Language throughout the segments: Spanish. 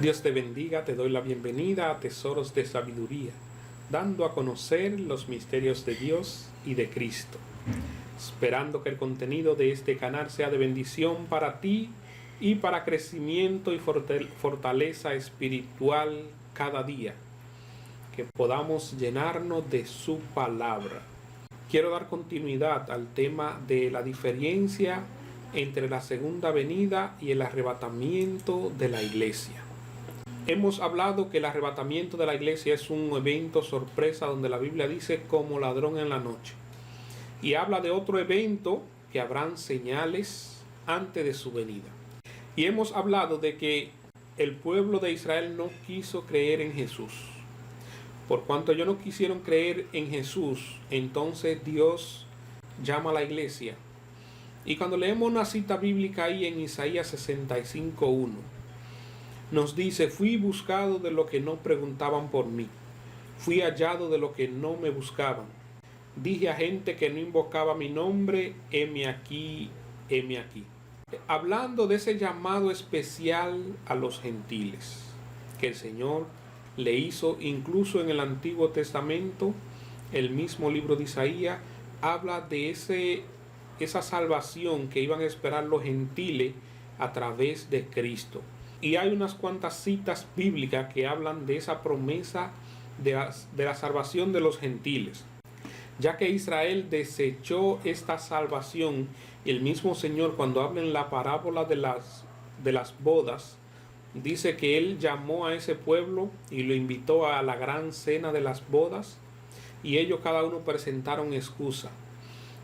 Dios te bendiga, te doy la bienvenida a Tesoros de Sabiduría, dando a conocer los misterios de Dios y de Cristo. Esperando que el contenido de este canal sea de bendición para ti y para crecimiento y fortaleza espiritual cada día, que podamos llenarnos de su palabra. Quiero dar continuidad al tema de la diferencia entre la segunda venida y el arrebatamiento de la iglesia. Hemos hablado que el arrebatamiento de la iglesia es un evento sorpresa donde la Biblia dice como ladrón en la noche. Y habla de otro evento que habrán señales antes de su venida. Y hemos hablado de que el pueblo de Israel no quiso creer en Jesús. Por cuanto ellos no quisieron creer en Jesús, entonces Dios llama a la iglesia. Y cuando leemos una cita bíblica ahí en Isaías 65:1, nos dice: fui buscado de lo que no preguntaban por mí, fui hallado de lo que no me buscaban. Dije a gente que no invocaba mi nombre, heme aquí, heme aquí. Hablando de ese llamado especial a los gentiles que el Señor le hizo incluso en el Antiguo Testamento, el mismo libro de Isaías habla de esa salvación que iban a esperar los gentiles a través de Cristo. Y hay unas cuantas citas bíblicas que hablan de esa promesa de la salvación de los gentiles. Ya que Israel desechó esta salvación, el mismo Señor, cuando habla en la parábola de las bodas, dice que Él llamó a ese pueblo y lo invitó a la gran cena de las bodas, y ellos cada uno presentaron excusa.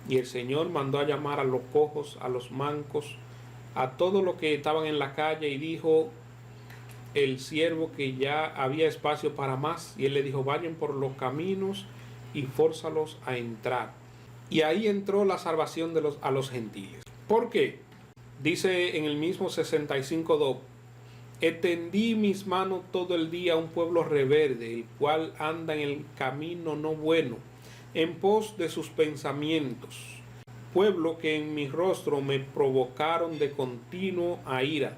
Y el Señor mandó a llamar a los cojos, a los mancos, a todos los que estaban en la calle, y dijo el siervo que ya había espacio para más, y él le dijo: vayan por los caminos y fórzalos a entrar. Y ahí entró la salvación a los gentiles. ¿Por qué? Dice en el mismo 65:2: extendí mis manos todo el día a un pueblo rebelde, el cual anda en el camino no bueno, en pos de sus pensamientos. Pueblo que en mi rostro me provocaron de continuo a ira,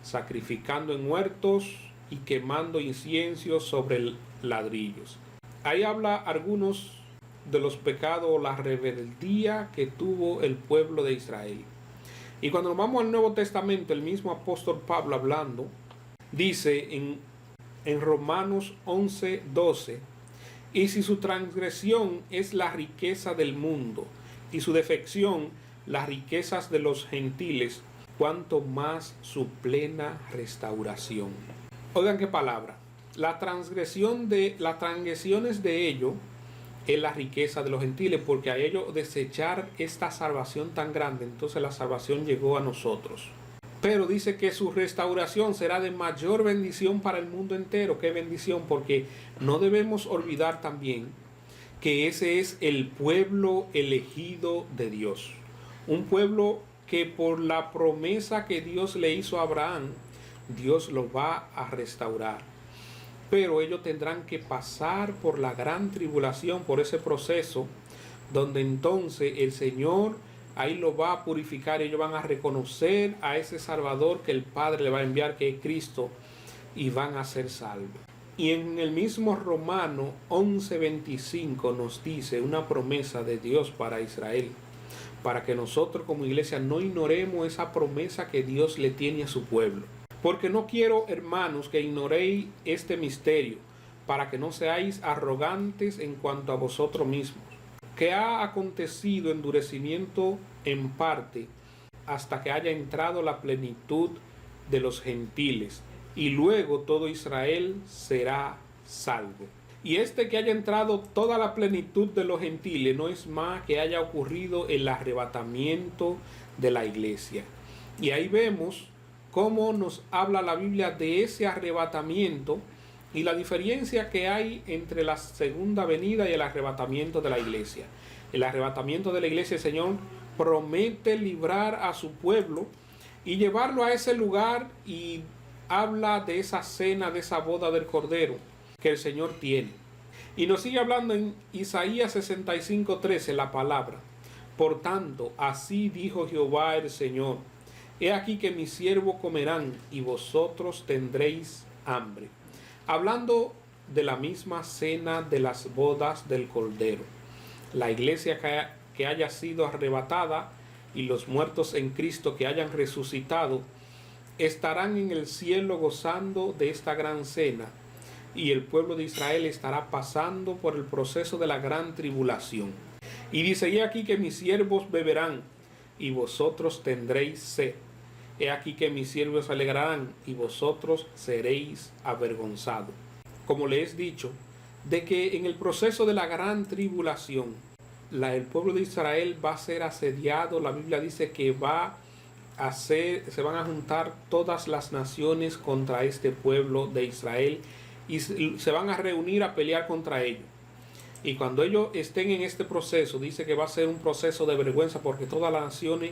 sacrificando en huertos y quemando incienso sobre ladrillos. Ahí habla algunos de los pecados o la rebeldía que tuvo el pueblo de Israel. Y cuando nos vamos al Nuevo Testamento, el mismo apóstol Pablo hablando, dice en Romanos 11:12: y si su transgresión es la riqueza del mundo y su defección las riquezas de los gentiles, cuanto más su plena restauración. Oigan qué palabra. Las transgresiones de ellos es la riqueza de los gentiles, porque a ellos desechar esta salvación tan grande, entonces la salvación llegó a nosotros. Pero dice que su restauración será de mayor bendición para el mundo entero. ¡Qué bendición! Porque no debemos olvidar también que ese es el pueblo elegido de Dios. Un pueblo que por la promesa que Dios le hizo a Abraham, Dios lo va a restaurar. Pero ellos tendrán que pasar por la gran tribulación, por ese proceso, donde entonces el Señor ahí lo va a purificar. Ellos van a reconocer a ese Salvador que el Padre le va a enviar, que es Cristo, y van a ser salvos. Y en el mismo Romano 11:25 nos dice una promesa de Dios para Israel, para que nosotros como iglesia no ignoremos esa promesa que Dios le tiene a su pueblo. Porque no quiero, hermanos, que ignoréis este misterio, para que no seáis arrogantes en cuanto a vosotros mismos, que ha acontecido endurecimiento en parte, hasta que haya entrado la plenitud de los gentiles, y luego todo Israel será salvo. Y que haya entrado toda la plenitud de los gentiles no es más que haya ocurrido el arrebatamiento de la iglesia. Y ahí vemos cómo nos habla la Biblia de ese arrebatamiento y la diferencia que hay entre la segunda venida y el arrebatamiento de la iglesia. El arrebatamiento de la iglesia, el Señor promete librar a su pueblo y llevarlo a ese lugar, y habla de esa cena, de esa boda del Cordero que el Señor tiene. Y nos sigue hablando en Isaías 65:13 la palabra: por tanto, así dijo Jehová el Señor: he aquí que mis siervos comerán y vosotros tendréis hambre. Hablando de la misma cena de las bodas del Cordero. La iglesia que haya sido arrebatada y los muertos en Cristo que hayan resucitado estarán en el cielo gozando de esta gran cena, y el pueblo de Israel estará pasando por el proceso de la gran tribulación. Y dice: he aquí que mis siervos beberán, y vosotros tendréis sed. He aquí que mis siervos se alegrarán, y vosotros seréis avergonzados. Como les he dicho, de que en el proceso de la gran tribulación, el pueblo de Israel va a ser asediado. La Biblia dice que se van a juntar todas las naciones contra este pueblo de Israel y se van a reunir a pelear contra ellos. Y cuando ellos estén en este proceso, dice que va a ser un proceso de vergüenza, porque todas las naciones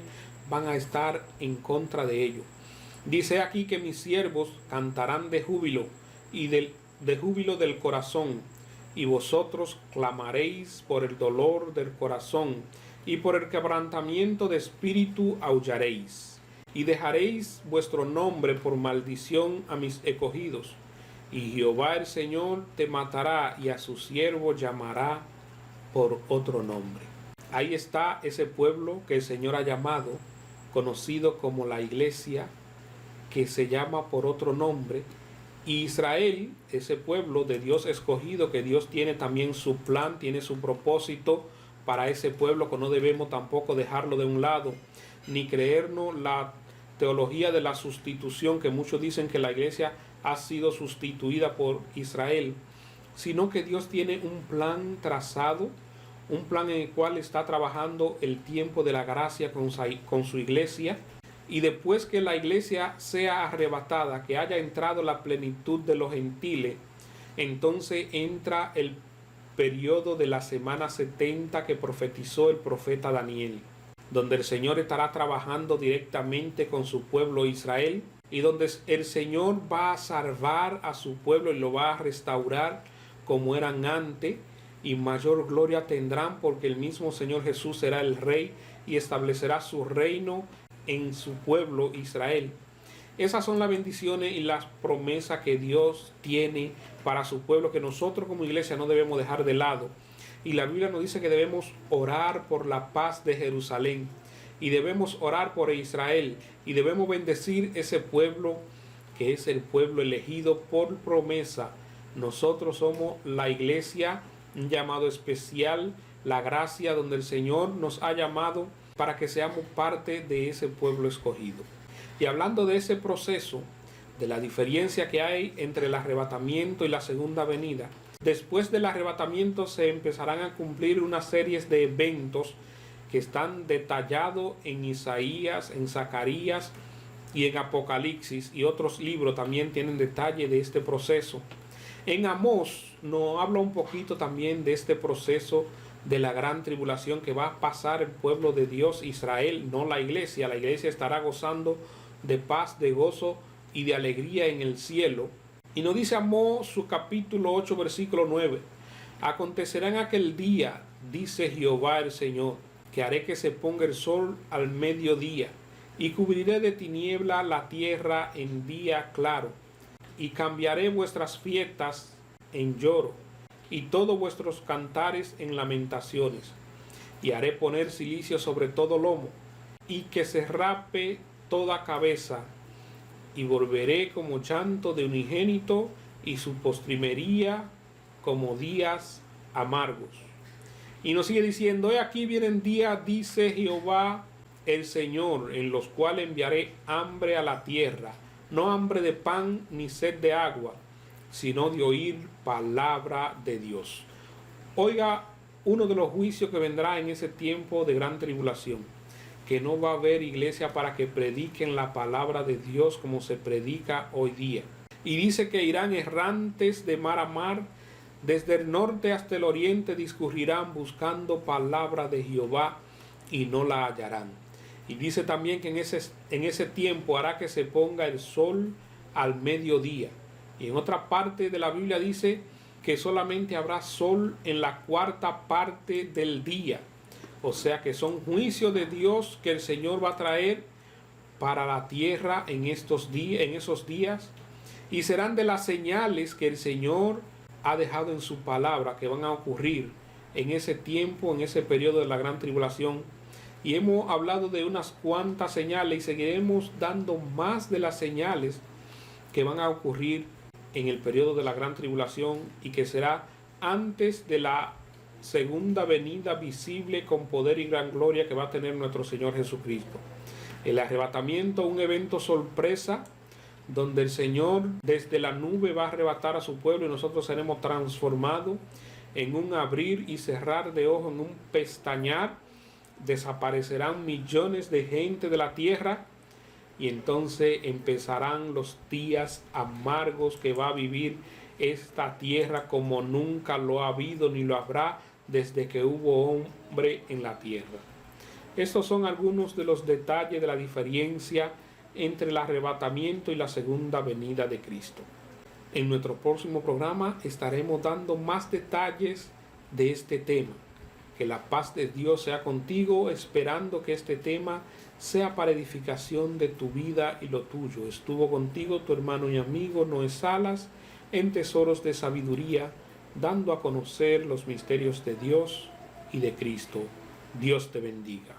van a estar en contra de ellos. Dice aquí que mis siervos cantarán de júbilo y de júbilo del corazón, y vosotros clamaréis por el dolor del corazón, y por el quebrantamiento de espíritu aullaréis, y dejaréis vuestro nombre por maldición a mis escogidos. Y Jehová el Señor te matará, y a su siervo llamará por otro nombre. Ahí está ese pueblo que el Señor ha llamado, conocido como la iglesia, que se llama por otro nombre. Y Israel, ese pueblo de Dios escogido, que Dios tiene también su plan, tiene su propósito para ese pueblo, que no debemos tampoco dejarlo de un lado, ni creernos la teología de la sustitución, que muchos dicen que la iglesia ha sido sustituida por Israel, sino que Dios tiene un plan trazado, un plan en el cual está trabajando el tiempo de la gracia con su iglesia. Y después que la iglesia sea arrebatada, que haya entrado la plenitud de los gentiles, entonces entra el periodo de la semana 70 que profetizó el profeta Daniel, donde el Señor estará trabajando directamente con su pueblo Israel, y donde el Señor va a salvar a su pueblo y lo va a restaurar como eran antes, y mayor gloria tendrán, porque el mismo Señor Jesús será el Rey y establecerá su reino en su pueblo Israel. Esas son las bendiciones y las promesas que Dios tiene para su pueblo, que nosotros como iglesia no debemos dejar de lado. Y la Biblia nos dice que debemos orar por la paz de Jerusalén, y debemos orar por Israel, y debemos bendecir ese pueblo que es el pueblo elegido por promesa. Nosotros somos la iglesia, un llamado especial, la gracia, donde el Señor nos ha llamado para que seamos parte de ese pueblo escogido. Y hablando de ese proceso, de la diferencia que hay entre el arrebatamiento y la segunda venida, después del arrebatamiento se empezarán a cumplir una serie de eventos que están detallados en Isaías, en Zacarías y en Apocalipsis, y otros libros también tienen detalle de este proceso. En Amós nos habla un poquito también de este proceso de la gran tribulación que va a pasar el pueblo de Dios, Israel, no la iglesia. La iglesia estará gozando de paz, de gozo y de alegría en el cielo. Y nos dice Amós, su capítulo 8, versículo 9: acontecerá en aquel día, dice Jehová el Señor, que haré que se ponga el sol al mediodía, y cubriré de tiniebla la tierra en día claro, y cambiaré vuestras fiestas en lloro, y todos vuestros cantares en lamentaciones, y haré poner cilicio sobre todo lomo, y que se rape toda cabeza, y volveré como llanto de unigénito, y su postrimería como días amargos. Y nos sigue diciendo: he aquí vienen días, dice Jehová el Señor, en los cuales enviaré hambre a la tierra, no hambre de pan ni sed de agua, sino de oír palabra de Dios. Oiga, uno de los juicios que vendrá en ese tiempo de gran tribulación, que no va a haber iglesia para que prediquen la palabra de Dios como se predica hoy día. Y dice que irán errantes de mar a mar, desde el norte hasta el oriente discurrirán buscando palabra de Jehová, y no la hallarán. Y dice también que en ese tiempo hará que se ponga el sol al mediodía. Y en otra parte de la Biblia dice que solamente habrá sol en la cuarta parte del día. O sea que son juicios de Dios que el Señor va a traer para la tierra en esos días. Y serán de las señales que el Señor ha dejado en su palabra que van a ocurrir en ese tiempo, en ese periodo de la gran tribulación. Y hemos hablado de unas cuantas señales y seguiremos dando más de las señales que van a ocurrir en el periodo de la gran tribulación y que será antes de la segunda venida visible con poder y gran gloria que va a tener nuestro Señor Jesucristo. El arrebatamiento, un evento sorpresa donde el Señor desde la nube va a arrebatar a su pueblo y nosotros seremos transformados en un abrir y cerrar de ojos, en un pestañear. Desaparecerán millones de gente de la tierra y entonces empezarán los días amargos que va a vivir esta tierra como nunca lo ha habido ni lo habrá desde que hubo hombre en la tierra. Estos son algunos de los detalles de la diferencia entre el arrebatamiento y la segunda venida de Cristo. En nuestro próximo programa estaremos dando más detalles de este tema. Que la paz de Dios sea contigo, esperando que este tema sea para edificación de tu vida y lo tuyo. Estuvo contigo tu hermano y amigo Noé Salas en Tesoros de Sabiduría, dando a conocer los misterios de Dios y de Cristo. Dios te bendiga.